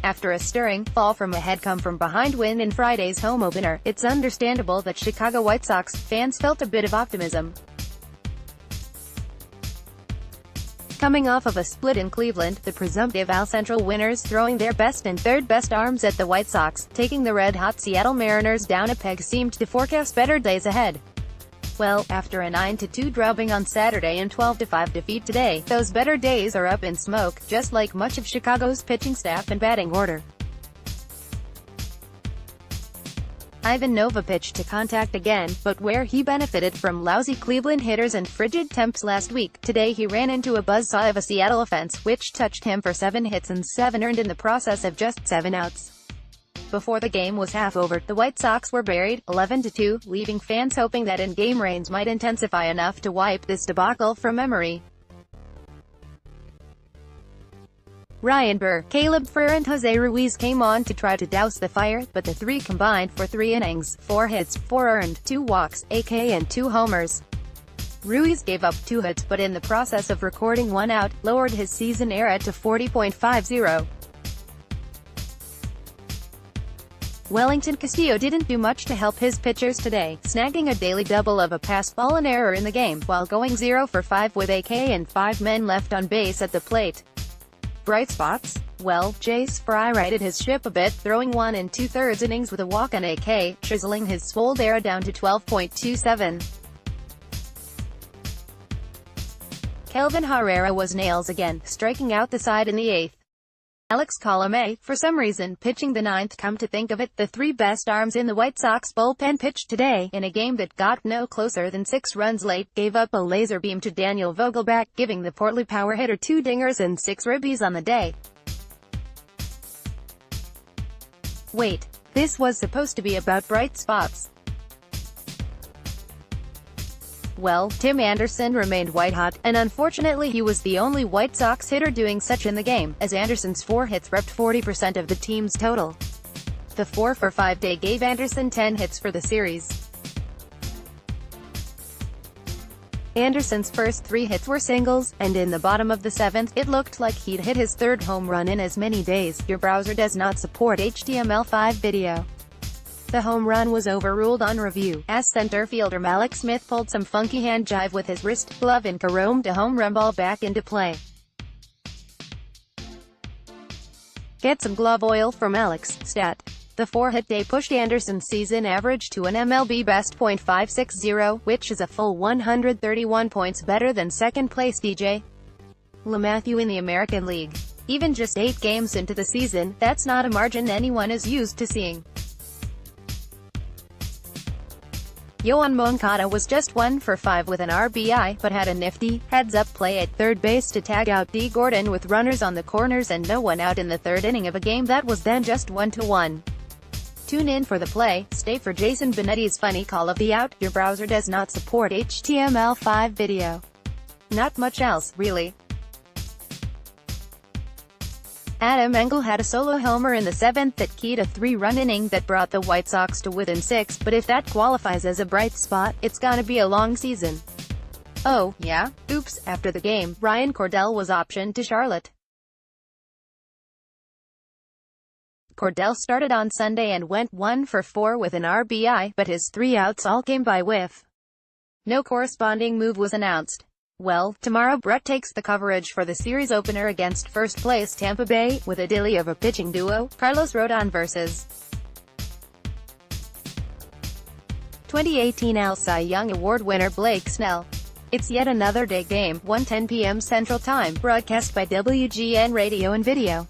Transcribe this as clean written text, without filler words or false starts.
After a stirring, fall-from-ahead come-from-behind win in Friday's home opener, it's understandable that Chicago White Sox fans felt a bit of optimism. Coming off of a split in Cleveland, the presumptive AL Central winners throwing their best and third-best arms at the White Sox, taking the red-hot Seattle Mariners down a peg seemed to forecast better days ahead. Well, after a 9-2 drubbing on Saturday and 12-5 defeat today, those better days are up in smoke, just like much of Chicago's pitching staff and batting order. Ivan Nova pitched to contact again, but where he benefited from lousy Cleveland hitters and frigid temps last week, today he ran into a buzzsaw of a Seattle offense, which touched him for 7 hits and 7 earned in the process of just 7 outs. Before the game was half over, the White Sox were buried, 11-2, leaving fans hoping that in-game rains might intensify enough to wipe this debacle from memory. Ryan Burr, Caleb Frere and Jose Ruiz came on to try to douse the fire, but the three combined for 3 innings, 4 hits, 4 earned, 2 walks, AK and 2 homers. Ruiz gave up 2 hits but in the process of recording 1 out, lowered his season ERA to 40.50. Wellington Castillo didn't do much to help his pitchers today, snagging a daily double of a pass ball and error in the game, while going 0 for 5 with AK and 5 men left on base at the plate. Bright spots? Well, Jace Fry righted his ship a bit, throwing 1 2/3 innings with a walk and AK, chiseling his swolled ERA down to 12.27. Kelvin Herrera was nails again, striking out the side in the 8th. Alex Colomé, for some reason, pitching the 9th. Come to think of it, the 3 best arms in the White Sox bullpen pitched today, in a game that got no closer than 6 runs late, gave up a laser beam to Daniel Vogelbach, giving the portly power hitter 2 dingers and 6 ribbies on the day. Wait, this was supposed to be about bright spots. Well, Tim Anderson remained white-hot, and unfortunately he was the only White Sox hitter doing such in the game, as Anderson's 4 hits repped 40% of the team's total. The 4 for 5 day gave Anderson 10 hits for the series. Anderson's first 3 hits were singles, and in the bottom of the 7th, it looked like he'd hit his 3rd home run in as many days. Your browser does not support HTML5 video. The home run was overruled on review, as center fielder Malik Smith pulled some funky hand jive with his wrist, glove and caromed a home run ball back into play. Get some glove oil from Alex, stat. The 4-hit day pushed Anderson's season average to an MLB best .560, which is a full 131 points better than second-place DJ LeMahieu in the American League. Even just 8 games into the season, that's not a margin anyone is used to seeing. Yoan Moncada was just 1 for 5 with an RBI, but had a nifty, heads-up play at third base to tag out D. Gordon with runners on the corners and no one out in the 3rd inning of a game that was then just 1-1. Tune in for the play, stay for Jason Benetti's funny call of the out. Your browser does not support HTML5 video. Not much else, really. Adam Engel had a solo homer in the 7th that keyed a 3-run inning that brought the White Sox to within 6, but if that qualifies as a bright spot, it's gonna be a long season. Oh, yeah? Oops. After the game, Ryan Cordell was optioned to Charlotte. Cordell started on Sunday and went 1 for 4 with an RBI, but his 3 outs all came by whiff. No corresponding move was announced. Well, tomorrow Brett takes the coverage for the series opener against first-place Tampa Bay, with a dilly of a pitching duo, Carlos Rodon vs. 2018 AL Cy Young Award winner Blake Snell. It's yet another day game, 1:10 p.m. Central Time, broadcast by WGN Radio and Video.